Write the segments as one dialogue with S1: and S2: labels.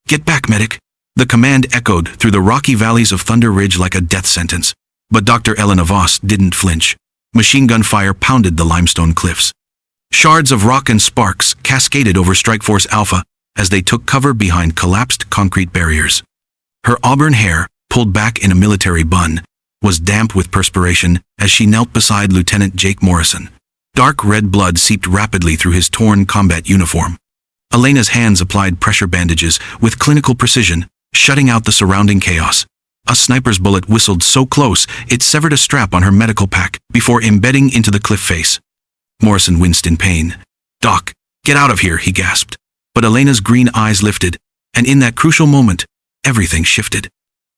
S1: "Get back, medic!" The command echoed through the rocky valleys of Thunder Ridge like a death sentence. But Dr. Elena Voss didn't flinch. Machine gun fire pounded the limestone cliffs. Shards of rock and sparks cascaded over Strikeforce Alpha as they took cover behind collapsed concrete barriers. Her auburn hair, pulled back in a military bun, was damp with perspiration as she knelt beside Lieutenant Jake Morrison. Dark red blood seeped rapidly through his torn combat uniform. Elena's hands applied pressure bandages with clinical precision, shutting out the surrounding chaos. A sniper's bullet whistled so close it severed a strap on her medical pack before embedding into the cliff face. Morrison winced in pain. "Doc, get out of here," he gasped. But Elena's green eyes lifted, and in that crucial moment, everything shifted.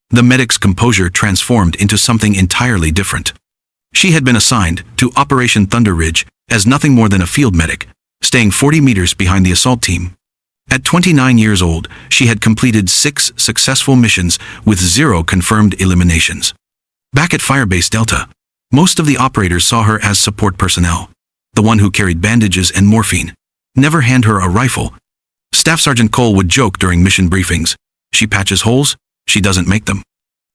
S1: The medic's composure transformed into something entirely different. She had been assigned to Operation Thunder Ridge as nothing more than a field medic, staying 40 meters behind the assault team. At 29 years old, she had completed 6 successful missions with 0 confirmed eliminations. Back at Firebase Delta, most of the operators saw her as support personnel, the one who carried bandages and morphine. Never hand her a rifle. Staff Sergeant Cole would joke during mission briefings, "She patches holes, she doesn't make them."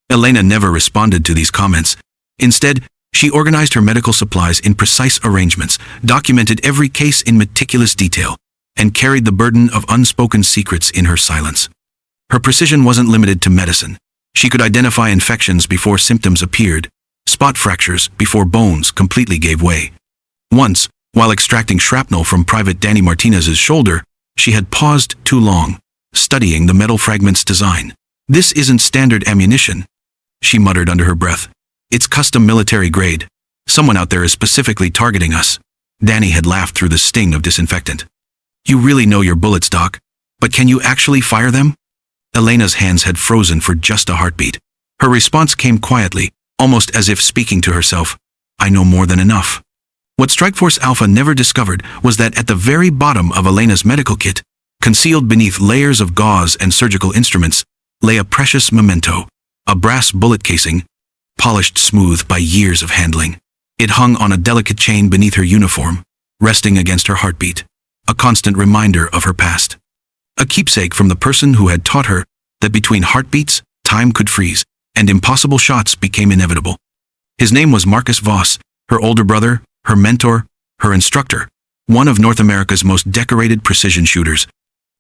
S1: Elena never responded to these comments. Instead, she organized her medical supplies in precise arrangements, documented every case in meticulous detail, and carried the burden of unspoken secrets in her silence. Her precision wasn't limited to medicine. She could identify infections before symptoms appeared, spot fractures before bones completely gave way. Once, while extracting shrapnel from Private Danny Martinez's shoulder, she had paused too long, studying the metal fragment's design. "This isn't standard ammunition," she muttered under her breath. "It's custom military grade. Someone out there is specifically targeting us." Danny had laughed through the sting of disinfectant. "You really know your bullets, Doc. But can you actually fire them?" Elena's hands had frozen for just a heartbeat. Her response came quietly, almost as if speaking to herself. "I know more than enough." What Strikeforce Alpha never discovered was that at the very bottom of Elena's medical kit, concealed beneath layers of gauze and surgical instruments, lay a precious memento, a brass bullet casing, polished smooth by years of handling. It hung on a delicate chain beneath her uniform, resting against her heartbeat, a constant reminder of her past. A keepsake from the person who had taught her that between heartbeats, time could freeze, and impossible shots became inevitable. His name was Marcus Voss, her older brother, her mentor, her instructor, one of North America's most decorated precision shooters.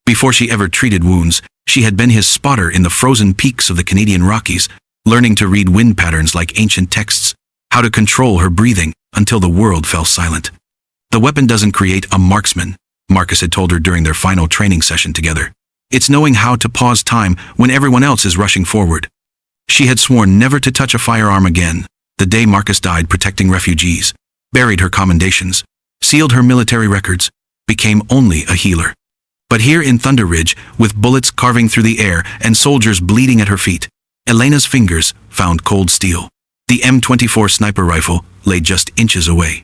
S1: Before she ever treated wounds, she had been his spotter in the frozen peaks of the Canadian Rockies, learning to read wind patterns like ancient texts, how to control her breathing until the world fell silent. "The weapon doesn't create a marksman," Marcus had told her during their final training session together. "It's knowing how to pause time when everyone else is rushing forward." She had sworn never to touch a firearm again, the day Marcus died protecting refugees, buried her commendations, sealed her military records, became only a healer. But here in Thunder Ridge, with bullets carving through the air and soldiers bleeding at her feet, Elena's fingers found cold steel. The M24 sniper rifle lay just inches away.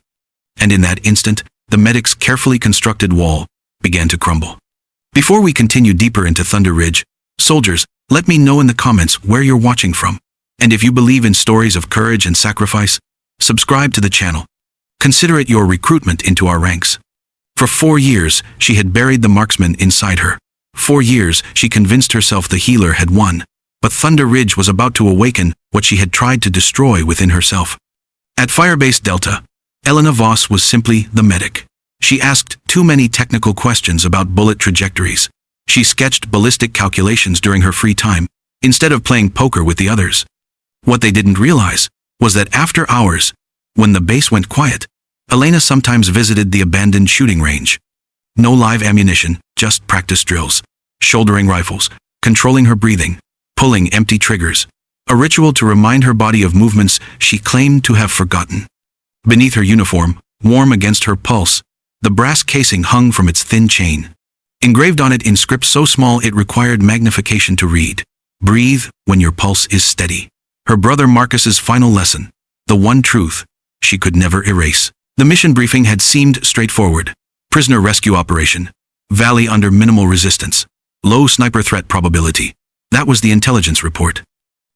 S1: And in that instant, the medic's carefully constructed wall began to crumble. Before we continue deeper into Thunder Ridge, soldiers, let me know in the comments where you're watching from. And if you believe in stories of courage and sacrifice, subscribe to the channel. Consider it your recruitment into our ranks. For 4 years, she had buried the marksman inside her. 4 years, she convinced herself the healer had won. But Thunder Ridge was about to awaken what she had tried to destroy within herself. At Firebase Delta, Elena Voss was simply the medic. She asked too many technical questions about bullet trajectories. She sketched ballistic calculations during her free time, instead of playing poker with the others. What they didn't realize was that after hours, when the base went quiet, Elena sometimes visited the abandoned shooting range. No live ammunition, just practice drills, shouldering rifles, controlling her breathing, pulling empty triggers, a ritual to remind her body of movements she claimed to have forgotten. Beneath her uniform, warm against her pulse, the brass casing hung from its thin chain. Engraved on it in script so small it required magnification to read, "Breathe when your pulse is steady." Her brother Marcus's final lesson, the one truth she could never erase. The mission briefing had seemed straightforward. Prisoner rescue operation. Valley under minimal resistance. Low sniper threat probability. That was the intelligence report.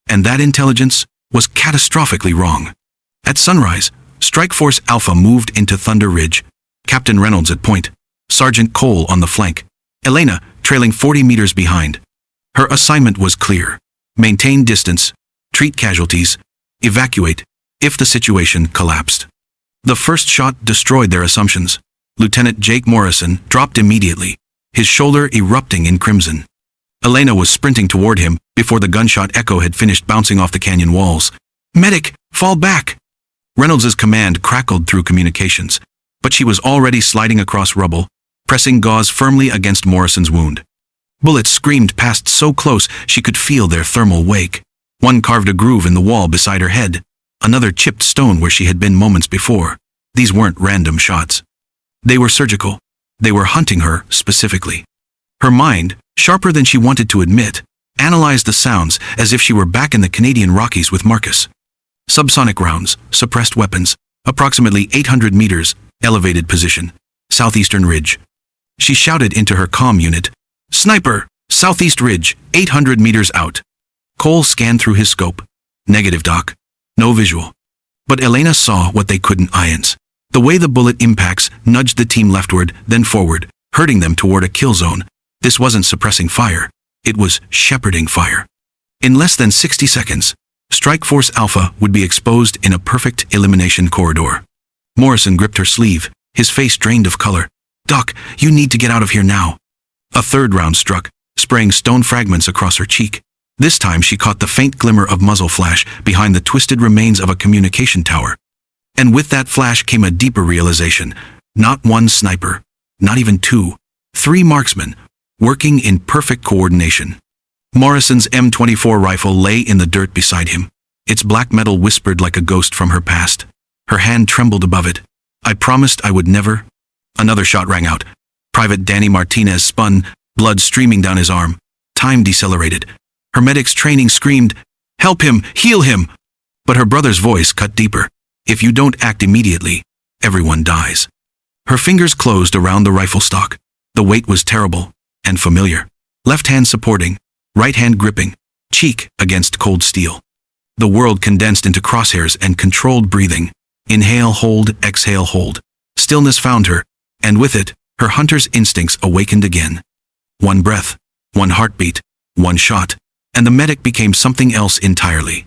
S1: And that intelligence was catastrophically wrong. At sunrise, Strikeforce Alpha moved into Thunder Ridge. Captain Reynolds at point. Sergeant Cole on the flank. Elena trailing 40 meters behind. Her assignment was clear: maintain distance, treat casualties, evacuate if the situation collapsed. The first shot destroyed their assumptions. Lieutenant Jake Morrison dropped immediately, his shoulder erupting in crimson. Elena was sprinting toward him before the gunshot echo had finished bouncing off the canyon walls. "Medic, fall back!" Reynolds's command crackled through communications, but she was already sliding across rubble, pressing gauze firmly against Morrison's wound. Bullets screamed past so close she could feel their thermal wake. One carved a groove in the wall beside her head, another chipped stone where she had been moments before. These weren't random shots. They were surgical. They were hunting her specifically. Her mind, sharper than she wanted to admit, analyzed the sounds as if she were back in the Canadian Rockies with Marcus. Subsonic rounds, suppressed weapons, approximately 800 meters, elevated position, southeastern ridge. She shouted into her comm unit, "Sniper, southeast ridge, 800 meters out." Cole scanned through his scope. "Negative, Doc. No visual." But Elena saw what they couldn't IANS. The way the bullet impacts nudged the team leftward, then forward, herding them toward a kill zone. This wasn't suppressing fire. It was shepherding fire. In less than 60 seconds, Strike Force Alpha would be exposed in a perfect elimination corridor. Morrison gripped her sleeve, his face drained of color. "Doc, you need to get out of here now." A third round struck, spraying stone fragments across her cheek. This time she caught the faint glimmer of muzzle flash behind the twisted remains of a communication tower. And with that flash came a deeper realization. Not one sniper, not even two, 3 marksmen, working in perfect coordination. Morrison's M24 rifle lay in the dirt beside him. Its black metal whispered like a ghost from her past. Her hand trembled above it. "I promised I would never." Another shot rang out. Private Danny Martinez spun, blood streaming down his arm. Time decelerated. Her medic's training screamed, "Help him! Heal him!" But her brother's voice cut deeper. "If you don't act immediately, everyone dies." Her fingers closed around the rifle stock. The weight was terrible and familiar. Left hand supporting, right hand gripping, cheek against cold steel. The world condensed into crosshairs and controlled breathing. Inhale, hold, exhale, hold. Stillness found her, and with it, her hunter's instincts awakened again. One breath, one heartbeat, one shot, and the medic became something else entirely.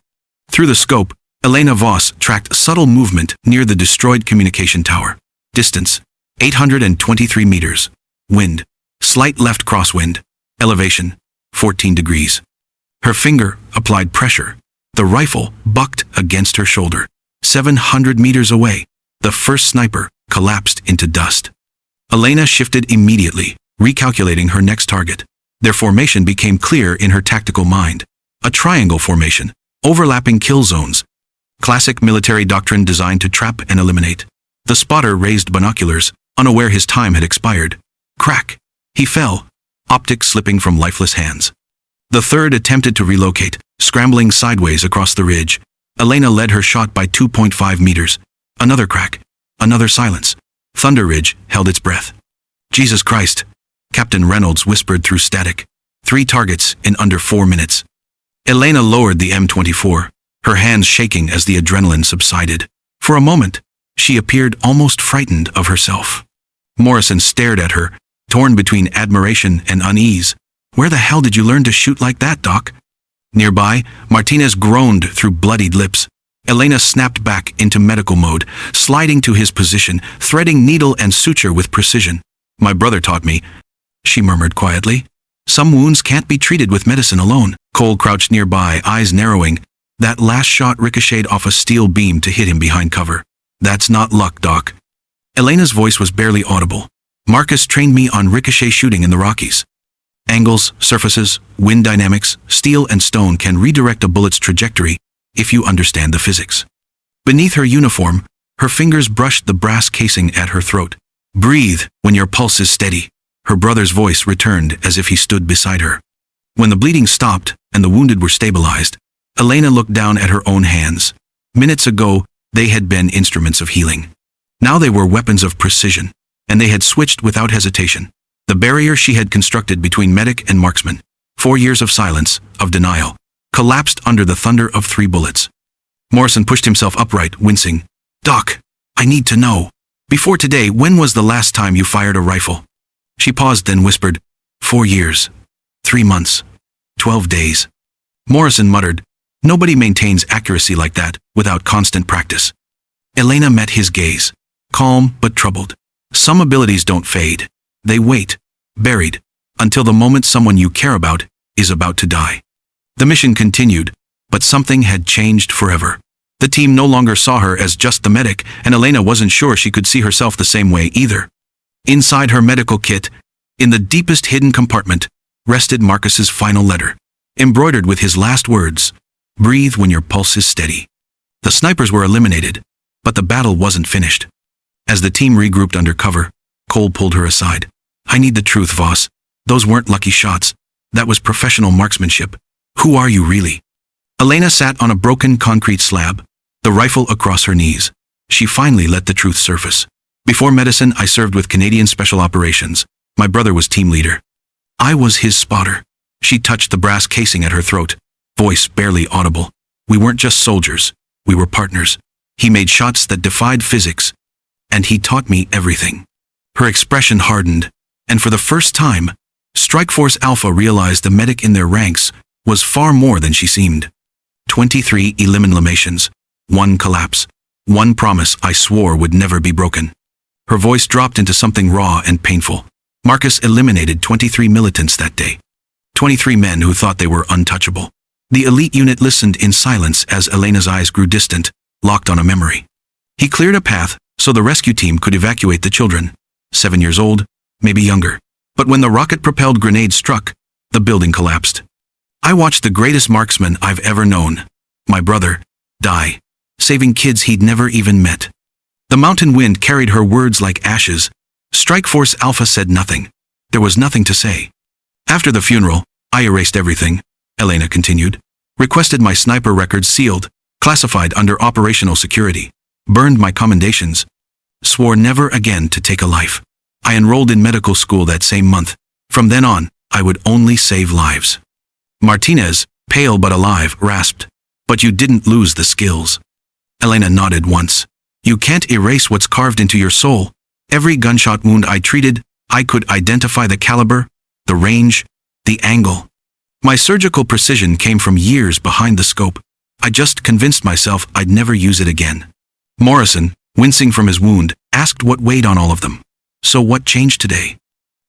S1: Through the scope, Elena Voss tracked subtle movement near the destroyed communication tower. Distance, 823 meters. Wind, slight left crosswind. Elevation, 14 degrees. Her finger applied pressure. The rifle bucked against her shoulder. 700 meters away, the first sniper collapsed into dust. Elena shifted immediately, recalculating her next target. Their formation became clear in her tactical mind. A triangle formation, overlapping kill zones. Classic military doctrine designed to trap and eliminate. The spotter raised binoculars, unaware his time had expired. Crack! He fell, optics slipping from lifeless hands. The third attempted to relocate, scrambling sideways across the ridge. Elena led her shot by 2.5 meters. Another crack. Another silence. Thunder Ridge held its breath. "Jesus Christ," Captain Reynolds whispered through static. 3 targets in under 4 minutes. Elena lowered the M24, her hands shaking as the adrenaline subsided. For a moment, she appeared almost frightened of herself. Morrison stared at her, torn between admiration and unease. "Where the hell did you learn to shoot like that, Doc?" Nearby, Martinez groaned through bloodied lips. Elena snapped back into medical mode, sliding to his position, threading needle and suture with precision. "My brother taught me," she murmured quietly. "Some wounds can't be treated with medicine alone." Cole crouched nearby, eyes narrowing. That last shot ricocheted off a steel beam to hit him behind cover. "That's not luck, Doc." Elena's voice was barely audible. "Marcus trained me on ricochet shooting in the Rockies. Angles, surfaces, wind dynamics, steel and stone can redirect a bullet's trajectory if you understand the physics." Beneath her uniform, her fingers brushed the brass casing at her throat. "Breathe when your pulse is steady." Her brother's voice returned as if he stood beside her. When the bleeding stopped and the wounded were stabilized, Elena looked down at her own hands. Minutes ago, they had been instruments of healing. Now they were weapons of precision, and they had switched without hesitation. The barrier she had constructed between medic and marksman, 4 years of silence, of denial, collapsed under the thunder of 3 bullets. Morrison pushed himself upright, wincing. "Doc, I need to know. Before today, when was the last time you fired a rifle?" She paused, then whispered, 4 years. 3 months. 12 days. Morrison muttered, "Nobody maintains accuracy like that without constant practice." Elena met his gaze, calm but troubled. Some abilities don't fade. They wait, buried, until the moment someone you care about is about to die. The mission continued, but something had changed forever. The team no longer saw her as just the medic, and Elena wasn't sure she could see herself the same way either. Inside her medical kit, in the deepest hidden compartment, rested Marcus's final letter, embroidered with his last words, "Breathe when your pulse is steady." The snipers were eliminated, but the battle wasn't finished. As the team regrouped under cover, Cole pulled her aside. "I need the truth, Voss. Those weren't lucky shots. That was professional marksmanship. Who are you really?" Elena sat on a broken concrete slab, the rifle across her knees. She finally let the truth surface. "Before medicine, I served with Canadian Special Operations. My brother was team leader. I was his spotter." She touched the brass casing at her throat, voice barely audible. "We weren't just soldiers. We were partners. He made shots that defied physics. And he taught me everything." Her expression hardened, and for the first time, Strike Force Alpha realized the medic in their ranks was far more than she seemed. 23 eliminations, 1 collapse, 1 promise I swore would never be broken. Her voice dropped into something raw and painful. Marcus eliminated 23 militants that day. 23 men who thought they were untouchable. The elite unit listened in silence as Elena's eyes grew distant, locked on a memory. He cleared a path so the rescue team could evacuate the children, 7 years old, maybe younger. But when the rocket-propelled grenade struck, the building collapsed. "I watched the greatest marksman I've ever known, my brother, die, saving kids he'd never even met." The mountain wind carried her words like ashes. Strike Force Alpha said nothing. There was nothing to say. "After the funeral, I erased everything," Elena continued. "Requested my sniper records sealed, classified under operational security. Burned my commendations. Swore never again to take a life. I enrolled in medical school that same month. From then on, I would only save lives." Martinez, pale but alive, rasped, "But you didn't lose the skills." Elena nodded once. "You can't erase what's carved into your soul. Every gunshot wound I treated, I could identify the caliber, the range, the angle. My surgical precision came from years behind the scope. I just convinced myself I'd never use it again." Morrison, wincing from his wound, asked what weighed on all of them. "So what changed today?"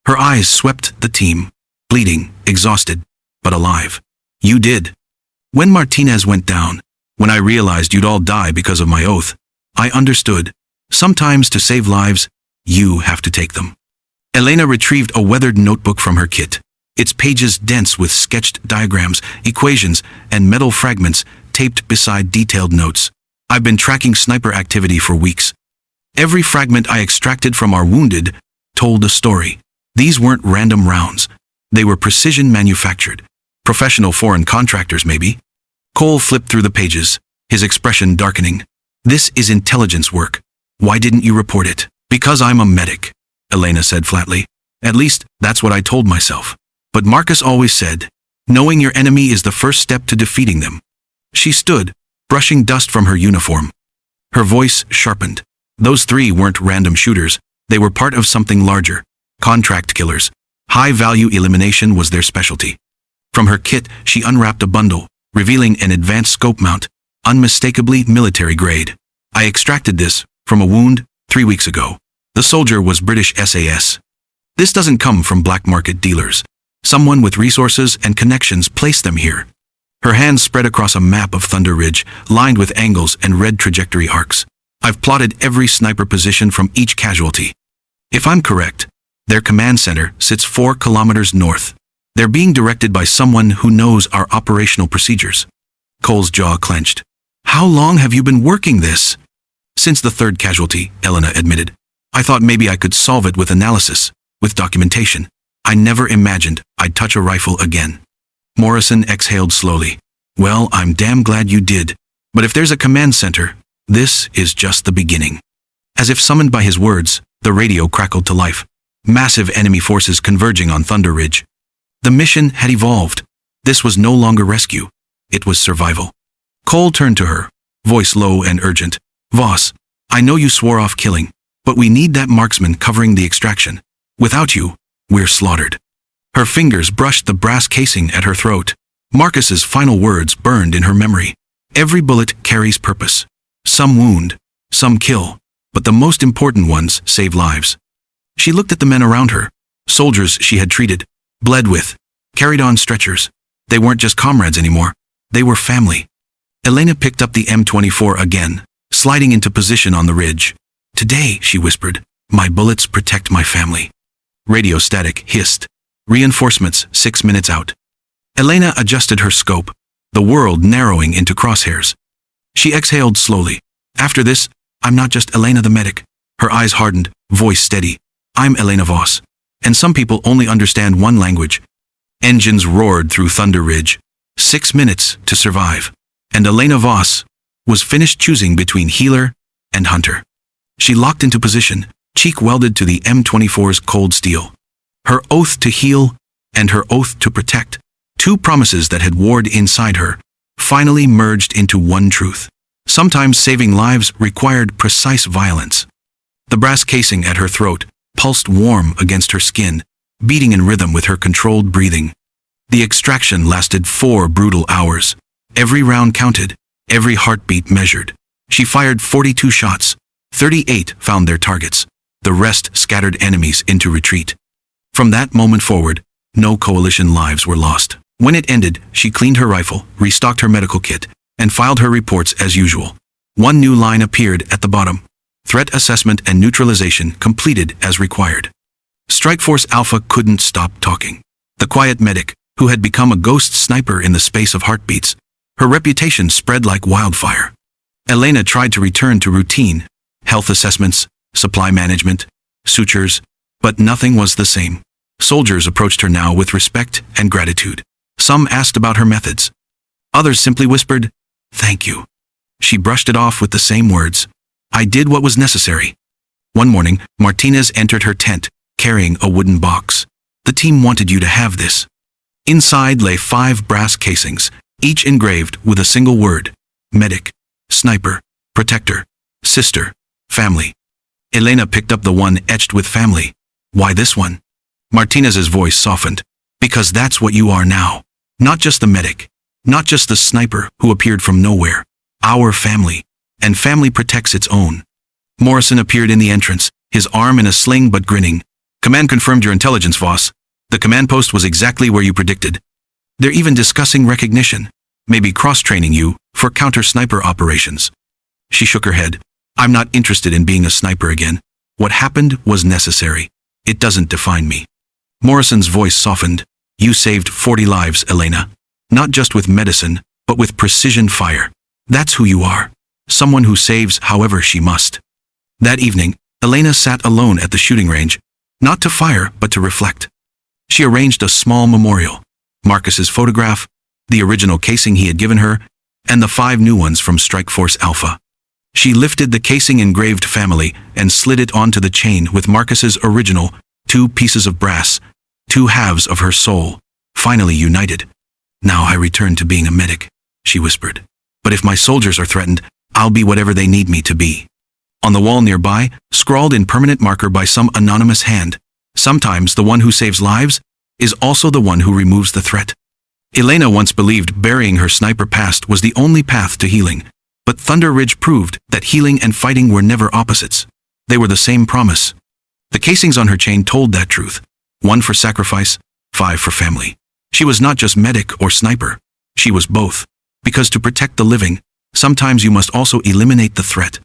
S1: Her eyes swept the team, bleeding, exhausted, but alive. "You did. When Martinez went down, when I realized you'd all die because of my oath, I understood. Sometimes to save lives, you have to take them." Elena retrieved a weathered notebook from her kit, its pages dense with sketched diagrams, equations, and metal fragments taped beside detailed notes. "I've been tracking sniper activity for weeks. Every fragment I extracted from our wounded told a story. These weren't random rounds. They were precision manufactured. Professional foreign contractors, maybe." Cole flipped through the pages, his expression darkening. "This is intelligence work. Why didn't you report it?" "Because I'm a medic," Elena said flatly. "At least, that's what I told myself. But Marcus always said, knowing your enemy is the first step to defeating them." She stood, brushing dust from her uniform. Her voice sharpened. Those 3 weren't random shooters. They were part of something larger. Contract killers. High-value elimination was their specialty. From her kit, she unwrapped a bundle, revealing an advanced scope mount, unmistakably military grade. "I extracted this from a wound 3 weeks ago. The soldier was British SAS. This doesn't come from black market dealers. Someone with resources and connections placed them here." Her hands spread across a map of Thunder Ridge, lined with angles and red trajectory arcs. "I've plotted every sniper position from each casualty. If I'm correct, their command center sits 4 kilometers north. They're being directed by someone who knows our operational procedures." Cole's jaw clenched. "How long have you been working this?" "Since the 3rd casualty," Elena admitted. "I thought maybe I could solve it with analysis, with documentation. I never imagined I'd touch a rifle again." Morrison exhaled slowly. "Well, I'm damn glad you did. But if there's a command center, this is just the beginning." As if summoned by his words, the radio crackled to life. Massive enemy forces converging on Thunder Ridge. The mission had evolved. This was no longer rescue. It was survival. Cole turned to her, voice low and urgent. "Voss, I know you swore off killing, but we need that marksman covering the extraction. Without you, we're slaughtered." Her fingers brushed the brass casing at her throat. Marcus's final words burned in her memory. Every bullet carries purpose. Some wound, some kill, but the most important ones save lives. She looked at the men around her, soldiers she had treated, bled with, carried on stretchers. They weren't just comrades anymore. They were family. Elena picked up the M24 again, sliding into position on the ridge. "Today," she whispered, "my bullets protect my family." Radio static hissed. Reinforcements 6 minutes out. Elena adjusted her scope, the world narrowing into crosshairs. She exhaled slowly. "After this, I'm not just Elena the medic." Her eyes hardened, voice steady. "I'm Elena Voss. And some people only understand one language." Engines roared through Thunder Ridge. 6 minutes to survive. And Elena Voss was finished choosing between healer and hunter. She locked into position, cheek welded to the M24's cold steel. Her oath to heal and her oath to protect, two promises that had warred inside her, finally merged into one truth. Sometimes saving lives required precise violence. The brass casing at her throat pulsed warm against her skin, beating in rhythm with her controlled breathing. The extraction lasted 4 brutal hours. Every round counted, every heartbeat measured. She fired 42 shots. 38 found their targets. The rest scattered enemies into retreat. From that moment forward, no coalition lives were lost. When it ended, she cleaned her rifle, restocked her medical kit, and filed her reports as usual. One new line appeared at the bottom. Threat assessment and neutralization completed as required. Strike Force Alpha couldn't stop talking. The quiet medic, who had become a ghost sniper in the space of heartbeats, her reputation spread like wildfire. Elena tried to return to routine, health assessments, supply management, sutures, but nothing was the same. Soldiers approached her now with respect and gratitude. Some asked about her methods. Others simply whispered, "Thank you." She brushed it off with the same words. "I did what was necessary." One morning, Martinez entered her tent, carrying a wooden box. "The team wanted you to have this." Inside lay 5 brass casings, each engraved with a single word: medic, sniper, protector, sister, family. Elena picked up the one etched with family. "Why this one?" Martinez's voice softened. "Because that's what you are now. Not just the medic, not just the sniper who appeared from nowhere. Our family. And family protects its own." Morrison appeared in the entrance, his arm in a sling but grinning. "Command confirmed your intelligence, Voss. The command post was exactly where you predicted. They're even discussing recognition, maybe cross-training you for counter-sniper operations." She shook her head. "I'm not interested in being a sniper again. What happened was necessary. It doesn't define me." Morrison's voice softened. "You saved 40 lives, Elena. Not just with medicine, but with precision fire. That's who you are. Someone who saves however she must." That evening, Elena sat alone at the shooting range, not to fire, but to reflect. She arranged a small memorial. Marcus's photograph, the original casing he had given her, and the 5 new ones from Strike Force Alpha. She lifted the casing engraved family and slid it onto the chain with Marcus's original, 2 pieces of brass, 2 halves of her soul, finally united. "Now I return to being a medic," she whispered. "But if my soldiers are threatened, I'll be whatever they need me to be." On the wall nearby, scrawled in permanent marker by some anonymous hand, "Sometimes the one who saves lives is also the one who removes the threat." Elena once believed burying her sniper past was the only path to healing, but Thunder Ridge proved that healing and fighting were never opposites. They were the same promise. The casings on her chain told that truth. 1 for sacrifice, 5 for family. She was not just medic or sniper. She was both. Because to protect the living, sometimes you must also eliminate the threat.